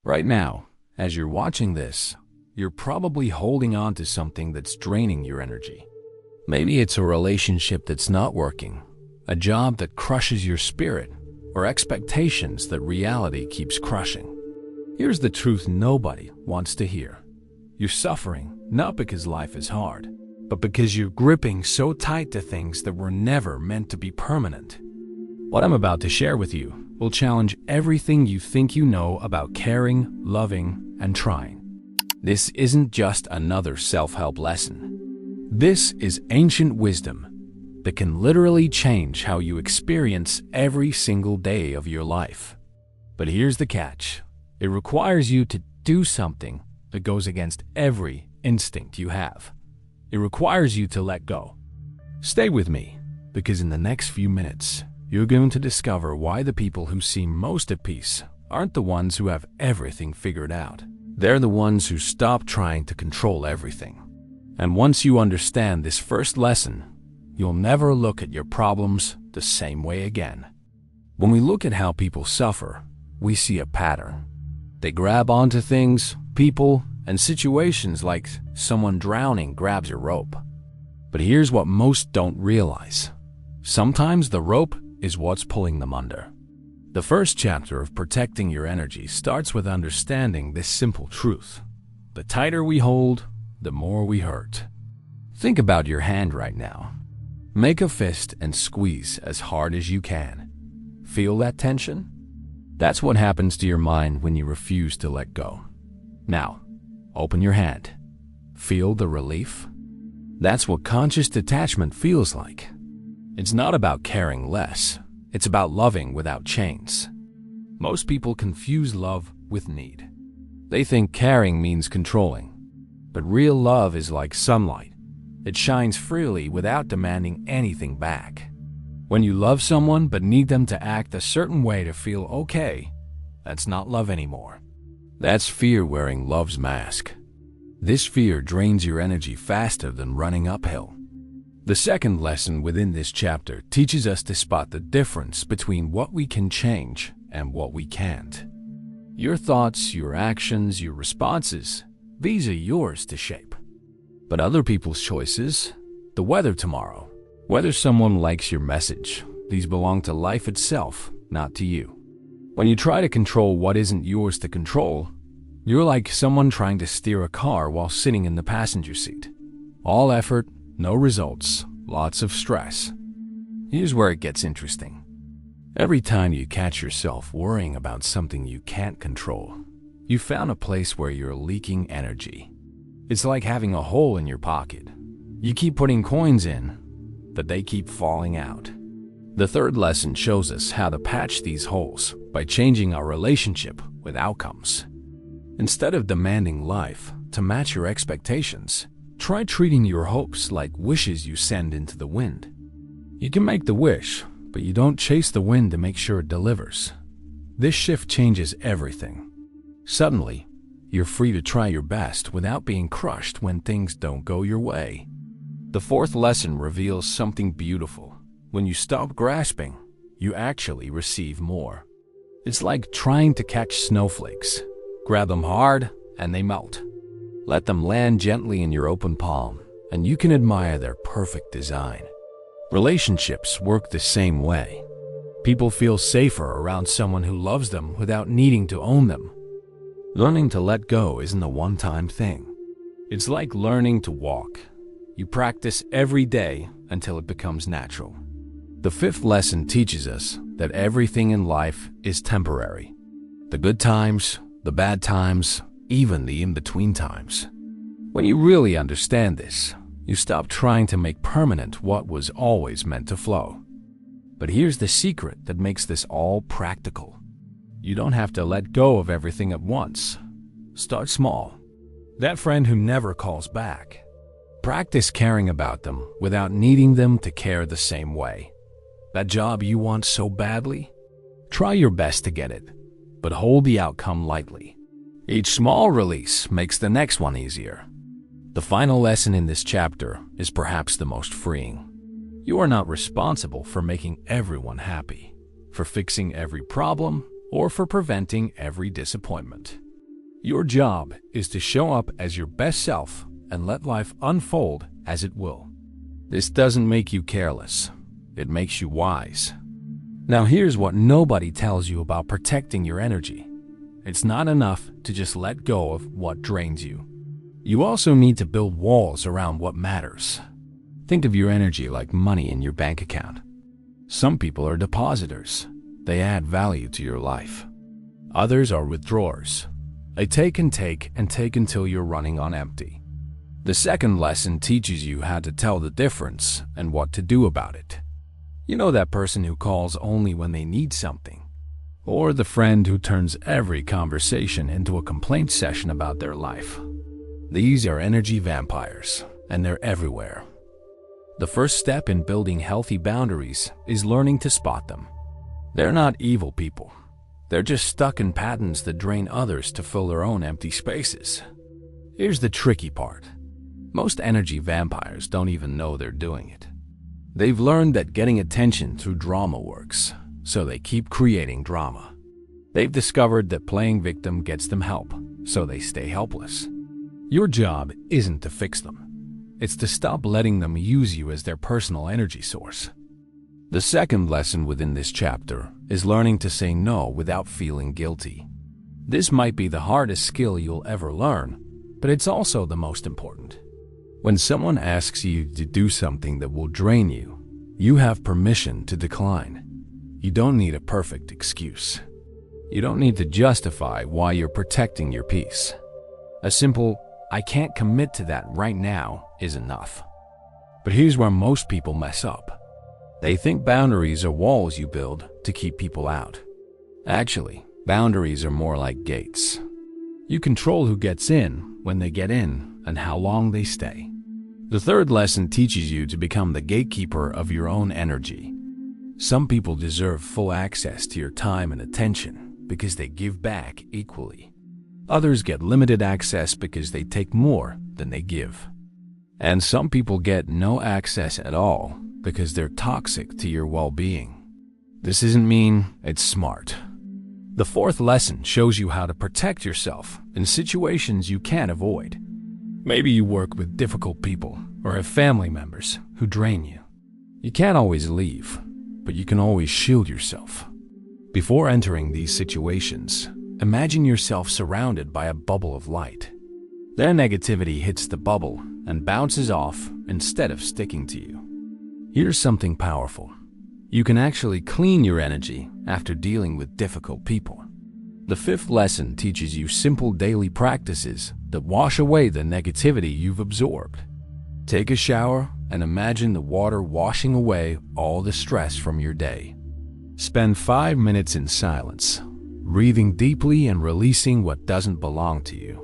Right now, as you're watching this, you're probably holding on to something that's draining your energy. Maybe it's a relationship that's not working, a job that crushes your spirit, or expectations that reality keeps crushing. Here's the truth nobody wants to hear. You're suffering not because life is hard, but because you're gripping so tight to things that were never meant to be permanent. What I'm about to share with you will challenge everything you think you know about caring, loving, and trying. This isn't just another self-help lesson. This is ancient wisdom that can literally change how you experience every single day of your life. But here's the catch. It requires you to do something that goes against every instinct you have. It requires you to let go. Stay with me, because in the next few minutes, you're going to discover why the people who seem most at peace aren't the ones who have everything figured out. They're the ones who stop trying to control everything. And once you understand this first lesson, you'll never look at your problems the same way again. When we look at how people suffer, we see a pattern. They grab onto things, people, and situations like someone drowning grabs a rope. But here's what most don't realize. Sometimes the rope is what's pulling them under. The first chapter of protecting your energy starts with understanding this simple truth. The tighter we hold, the more we hurt. Think about your hand right now. Make a fist and squeeze as hard as you can. Feel that tension? That's what happens to your mind when you refuse to let go. Now, open your hand. Feel the relief? That's what conscious detachment feels like. It's not about caring less. It's about loving without chains. Most people confuse love with need. They think caring means controlling. But real love is like sunlight. It shines freely without demanding anything back. When you love someone but need them to act a certain way to feel okay, that's not love anymore. That's fear wearing love's mask. This fear drains your energy faster than running uphill. The second lesson within this chapter teaches us to spot the difference between what we can change and what we can't. Your thoughts, your actions, your responses, these are yours to shape. But other people's choices, the weather tomorrow, whether someone likes your message, these belong to life itself, not to you. When you try to control what isn't yours to control, you're like someone trying to steer a car while sitting in the passenger seat. All effort, no results, lots of stress. Here's where it gets interesting. Every time you catch yourself worrying about something you can't control, you found a place where you're leaking energy. It's like having a hole in your pocket. You keep putting coins in, but they keep falling out. The third lesson shows us how to patch these holes by changing our relationship with outcomes. Instead of demanding life to match your expectations, try treating your hopes like wishes you send into the wind. You can make the wish, but you don't chase the wind to make sure it delivers. This shift changes everything. Suddenly, you're free to try your best without being crushed when things don't go your way. The fourth lesson reveals something beautiful. When you stop grasping, you actually receive more. It's like trying to catch snowflakes. Grab them hard, and they melt. Let them land gently in your open palm, and you can admire their perfect design. Relationships work the same way. People feel safer around someone who loves them without needing to own them. Learning to let go isn't a one-time thing. It's like learning to walk. You practice every day until it becomes natural. The fifth lesson teaches us that everything in life is temporary. The good times, the bad times, even the in-between times. When you really understand this, you stop trying to make permanent what was always meant to flow. But here's the secret that makes this all practical. You don't have to let go of everything at once. Start small. That friend who never calls back. Practice caring about them without needing them to care the same way. That job you want so badly? Try your best to get it, but hold the outcome lightly. Each small release makes the next one easier. The final lesson in this chapter is perhaps the most freeing. You are not responsible for making everyone happy, for fixing every problem, or for preventing every disappointment. Your job is to show up as your best self and let life unfold as it will. This doesn't make you careless. It makes you wise. Now here's what nobody tells you about protecting your energy. It's not enough to just let go of what drains you. You also need to build walls around what matters. Think of your energy like money in your bank account. Some people are depositors. They add value to your life. Others are withdrawers. They take and take and take until you're running on empty. The second lesson teaches you how to tell the difference and what to do about it. You know that person who calls only when they need something, or the friend who turns every conversation into a complaint session about their life. These are energy vampires, and they're everywhere. The first step in building healthy boundaries is learning to spot them. They're not evil people. They're just stuck in patterns that drain others to fill their own empty spaces. Here's the tricky part. Most energy vampires don't even know they're doing it. They've learned that getting attention through drama works, so they keep creating drama. They've discovered that playing victim gets them help, so they stay helpless. Your job isn't to fix them. It's to stop letting them use you as their personal energy source. The second lesson within this chapter is learning to say no without feeling guilty. This might be the hardest skill you'll ever learn, but it's also the most important. When someone asks you to do something that will drain you, you have permission to decline. You don't need a perfect excuse. You don't need to justify why you're protecting your peace. A simple, "I can't commit to that right now," is enough. But here's where most people mess up. They think boundaries are walls you build to keep people out. Actually, boundaries are more like gates. You control who gets in, when they get in, and how long they stay. The third lesson teaches you to become the gatekeeper of your own energy. Some people deserve full access to your time and attention because they give back equally. Others get limited access because they take more than they give. And some people get no access at all because they're toxic to your well-being. This isn't mean, it's smart. The fourth lesson shows you how to protect yourself in situations you can't avoid. Maybe you work with difficult people or have family members who drain you. You can't always leave, but you can always shield yourself. Before entering these situations, imagine yourself surrounded by a bubble of light. Their negativity hits the bubble and bounces off instead of sticking to you. Here's something powerful. You can actually clean your energy after dealing with difficult people. The fifth lesson teaches you simple daily practices that wash away the negativity you've absorbed. Take a shower and imagine the water washing away all the stress from your day. Spend 5 minutes in silence, breathing deeply and releasing what doesn't belong to you.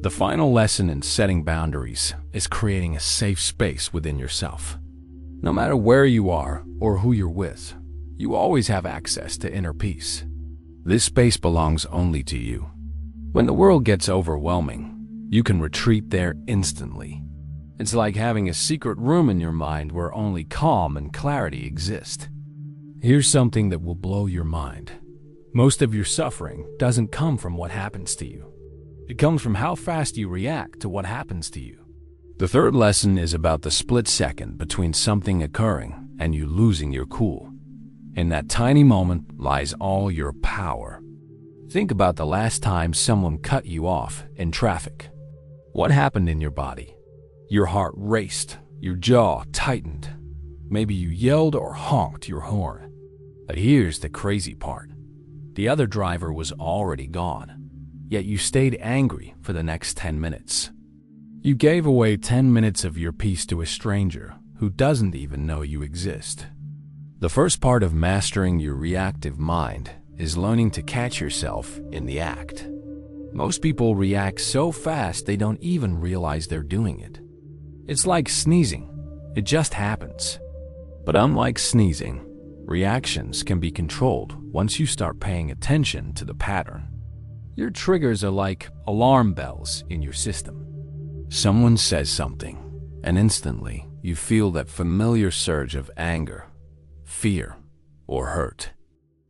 The final lesson in setting boundaries is creating a safe space within yourself. No matter where you are or who you're with, you always have access to inner peace. This space belongs only to you. When the world gets overwhelming, you can retreat there instantly. It's like having a secret room in your mind where only calm and clarity exist. Here's something that will blow your mind. Most of your suffering doesn't come from what happens to you. It comes from how fast you react to what happens to you. The third lesson is about the split second between something occurring and you losing your cool. In that tiny moment lies all your power. Think about the last time someone cut you off in traffic. What happened in your body? Your heart raced, your jaw tightened. Maybe you yelled or honked your horn. But here's the crazy part. The other driver was already gone, yet you stayed angry for the next 10 minutes. You gave away 10 minutes of your peace to a stranger who doesn't even know you exist. The first part of mastering your reactive mind is learning to catch yourself in the act. Most people react so fast they don't even realize they're doing it. It's like sneezing. It just happens. But unlike sneezing, reactions can be controlled once you start paying attention to the pattern. Your triggers are like alarm bells in your system. Someone says something, and instantly you feel that familiar surge of anger, fear, or hurt.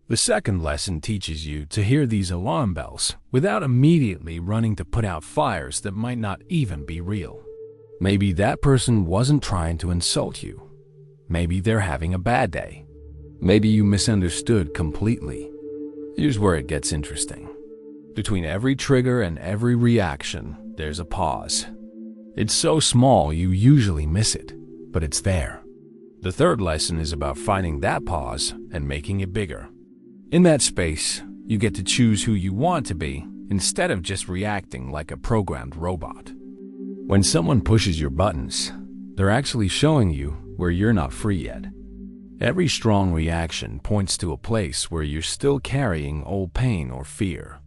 The second lesson teaches you to hear these alarm bells without immediately running to put out fires that might not even be real. Maybe that person wasn't trying to insult you. Maybe they're having a bad day. Maybe you misunderstood completely. Here's where it gets interesting. Between every trigger and every reaction, there's a pause. It's so small you usually miss it, but it's there. The third lesson is about finding that pause and making it bigger. In that space, you get to choose who you want to be instead of just reacting like a programmed robot. When someone pushes your buttons, they're actually showing you where you're not free yet. Every strong reaction points to a place where you're still carrying old pain or fear.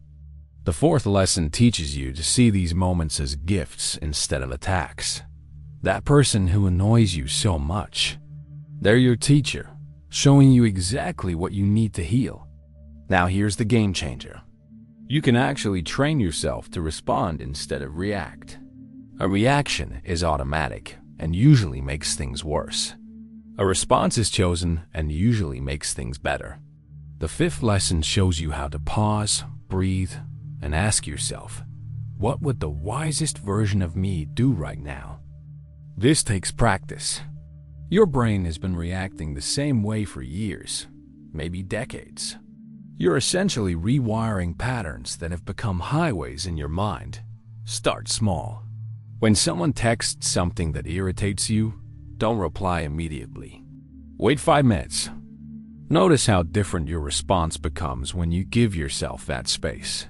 The fourth lesson teaches you to see these moments as gifts instead of attacks. That person who annoys you so much, they're your teacher, showing you exactly what you need to heal. Now here's the game changer. You can actually train yourself to respond instead of react. A reaction is automatic and usually makes things worse. A response is chosen and usually makes things better. The fifth lesson shows you how to pause, breathe, and ask yourself, what would the wisest version of me do right now? This takes practice. Your brain has been reacting the same way for years, maybe decades. You're essentially rewiring patterns that have become highways in your mind. Start small. When someone texts something that irritates you, don't reply immediately. Wait 5 minutes. Notice how different your response becomes when you give yourself that space.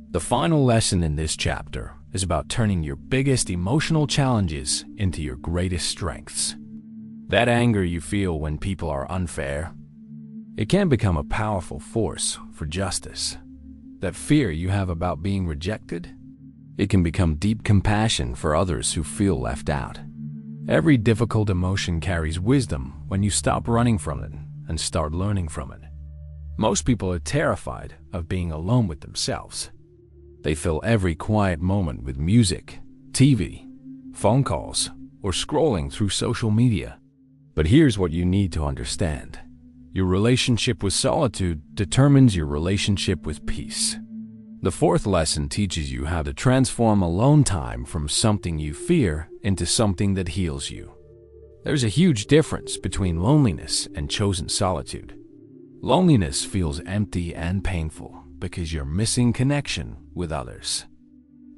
The final lesson in this chapter is about turning your biggest emotional challenges into your greatest strengths. That anger you feel when people are unfair, it can become a powerful force for justice. That fear you have about being rejected, it can become deep compassion for others who feel left out. Every difficult emotion carries wisdom when you stop running from it and start learning from it. Most people are terrified of being alone with themselves. They fill every quiet moment with music, TV, phone calls, or scrolling through social media. But here's what you need to understand. Your relationship with solitude determines your relationship with peace. The fourth lesson teaches you how to transform alone time from something you fear into something that heals you. There's a huge difference between loneliness and chosen solitude. Loneliness feels empty and painful because you're missing connection with others.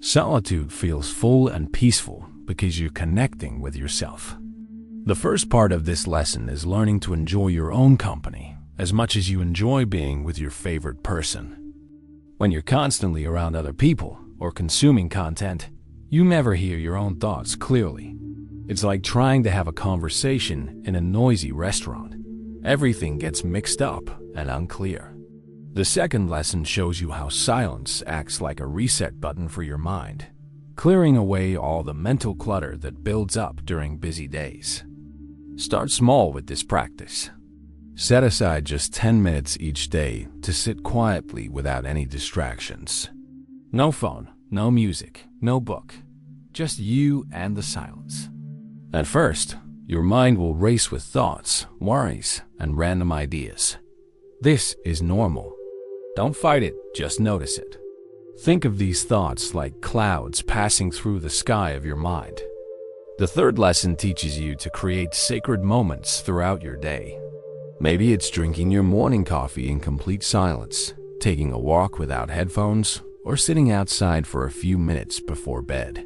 Solitude feels full and peaceful because you're connecting with yourself. The first part of this lesson is learning to enjoy your own company as much as you enjoy being with your favorite person. When you're constantly around other people or consuming content, you never hear your own thoughts clearly. It's like trying to have a conversation in a noisy restaurant. Everything gets mixed up and unclear. The second lesson shows you how silence acts like a reset button for your mind, clearing away all the mental clutter that builds up during busy days. Start small with this practice. Set aside just 10 minutes each day to sit quietly without any distractions. No phone, no music, no book, just you and the silence. At first, your mind will race with thoughts, worries, and random ideas. This is normal. Don't fight it, just notice it. Think of these thoughts like clouds passing through the sky of your mind. The third lesson teaches you to create sacred moments throughout your day. Maybe it's drinking your morning coffee in complete silence, taking a walk without headphones, or sitting outside for a few minutes before bed.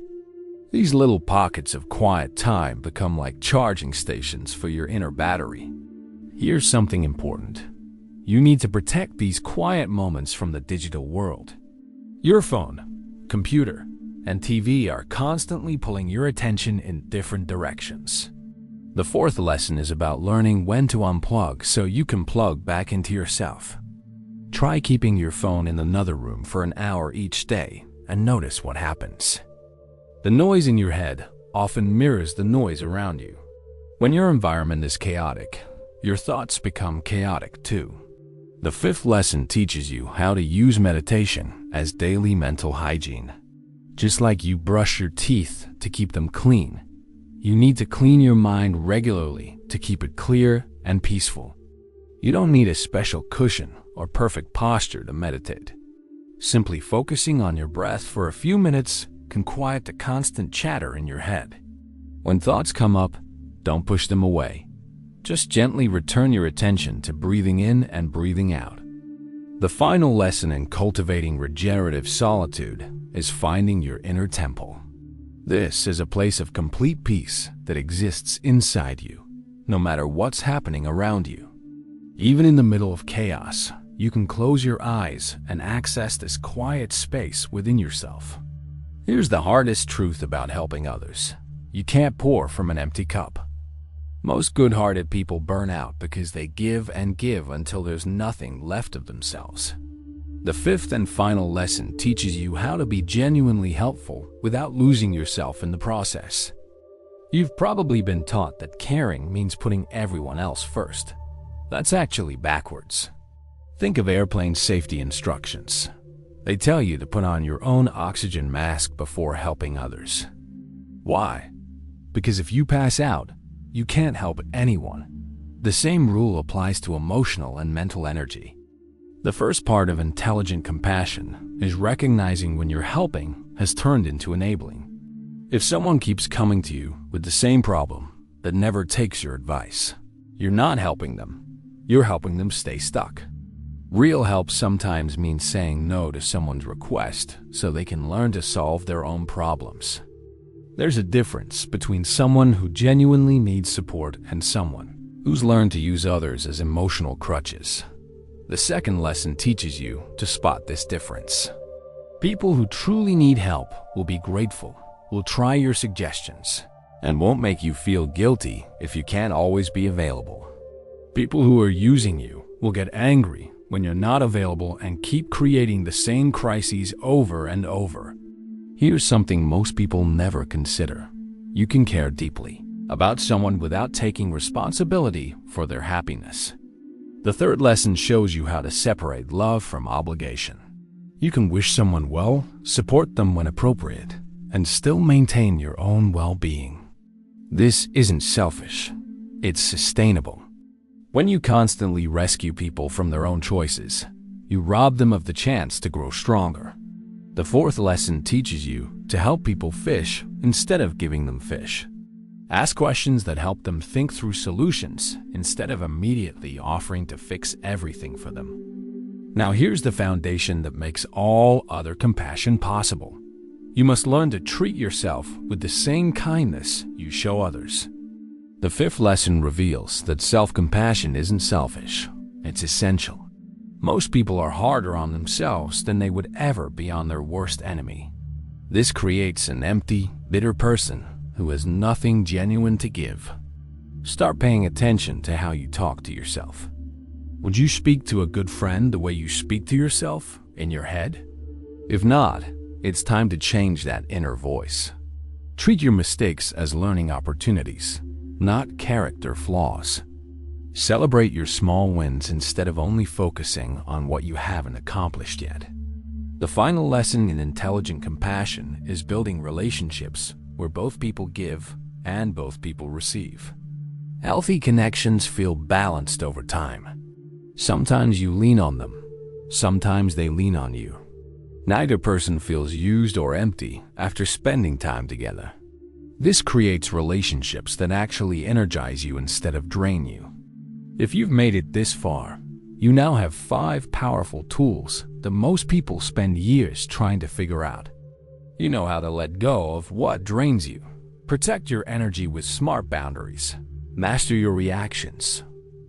These little pockets of quiet time become like charging stations for your inner battery. Here's something important. You need to protect these quiet moments from the digital world. Your phone, computer, and TV are constantly pulling your attention in different directions. The fourth lesson is about learning when to unplug so you can plug back into yourself. Try keeping your phone in another room for an hour each day and notice what happens. The noise in your head often mirrors the noise around you. When your environment is chaotic, your thoughts become chaotic too. The fifth lesson teaches you how to use meditation as daily mental hygiene. Just like you brush your teeth to keep them clean, you need to clean your mind regularly to keep it clear and peaceful. You don't need a special cushion or perfect posture to meditate. Simply focusing on your breath for a few minutes can quiet the constant chatter in your head. When thoughts come up, don't push them away. Just gently return your attention to breathing in and breathing out. The final lesson in cultivating regenerative solitude is finding your inner temple. This is a place of complete peace that exists inside you, no matter what's happening around you. Even in the middle of chaos, you can close your eyes and access this quiet space within yourself. Here's the hardest truth about helping others. You can't pour from an empty cup. Most good-hearted people burn out because they give and give until there's nothing left of themselves. The fifth and final lesson teaches you how to be genuinely helpful without losing yourself in the process. You've probably been taught that caring means putting everyone else first. That's actually backwards. Think of airplane safety instructions. They tell you to put on your own oxygen mask before helping others. Why? Because if you pass out, you can't help anyone. The same rule applies to emotional and mental energy. The first part of intelligent compassion is recognizing when your helping has turned into enabling. If someone keeps coming to you with the same problem but never takes your advice, you're not helping them. You're helping them stay stuck. Real help sometimes means saying no to someone's request so they can learn to solve their own problems. There's a difference between someone who genuinely needs support and someone who's learned to use others as emotional crutches. The second lesson teaches you to spot this difference. People who truly need help will be grateful, will try your suggestions, and won't make you feel guilty if you can't always be available. People who are using you will get angry when you're not available and keep creating the same crises over and over. Here's something most people never consider. You can care deeply about someone without taking responsibility for their happiness. The third lesson shows you how to separate love from obligation. You can wish someone well, support them when appropriate, and still maintain your own well-being. This isn't selfish. It's sustainable. When you constantly rescue people from their own choices, you rob them of the chance to grow stronger. The fourth lesson teaches you to help people fish instead of giving them fish. Ask questions that help them think through solutions instead of immediately offering to fix everything for them. Now here's the foundation that makes all other compassion possible. You must learn to treat yourself with the same kindness you show others. The fifth lesson reveals that self-compassion isn't selfish, it's essential. Most people are harder on themselves than they would ever be on their worst enemy. This creates an empty, bitter person who has nothing genuine to give. Start paying attention to how you talk to yourself. Would you speak to a good friend the way you speak to yourself, in your head? If not, it's time to change that inner voice. Treat your mistakes as learning opportunities, not character flaws. Celebrate your small wins instead of only focusing on what you haven't accomplished yet. The final lesson in intelligent compassion is building relationships where both people give and both people receive. Healthy connections feel balanced over time. Sometimes you lean on them, sometimes they lean on you. Neither person feels used or empty after spending time together. This creates relationships that actually energize you instead of drain you. If you've made it this far, you now have 5 powerful tools that most people spend years trying to figure out. You know how to let go of what drains you, protect your energy with smart boundaries, master your reactions,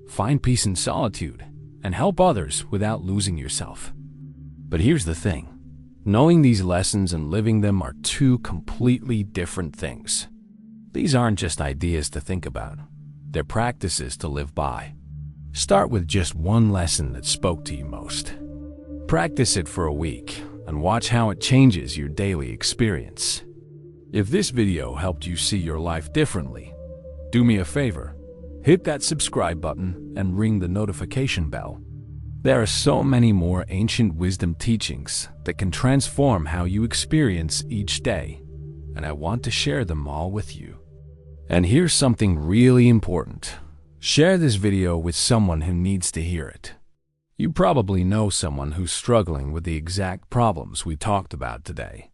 find peace in solitude, and help others without losing yourself. But here's the thing. Knowing these lessons and living them are two completely different things. These aren't just ideas to think about. They're practices to live by. Start with just one lesson that spoke to you most. Practice it for a week and watch how it changes your daily experience. If this video helped you see your life differently, do me a favor. Hit that subscribe button and ring the notification bell. There are so many more ancient wisdom teachings that can transform how you experience each day, and I want to share them all with you. And here's something really important. Share this video with someone who needs to hear it. You probably know someone who's struggling with the exact problems we talked about today.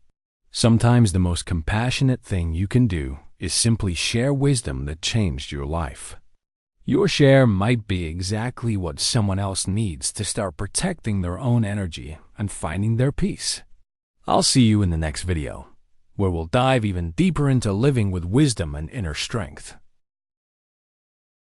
Sometimes the most compassionate thing you can do is simply share wisdom that changed your life. Your share might be exactly what someone else needs to start protecting their own energy and finding their peace. I'll see you in the next video, where we'll dive even deeper into living with wisdom and inner strength.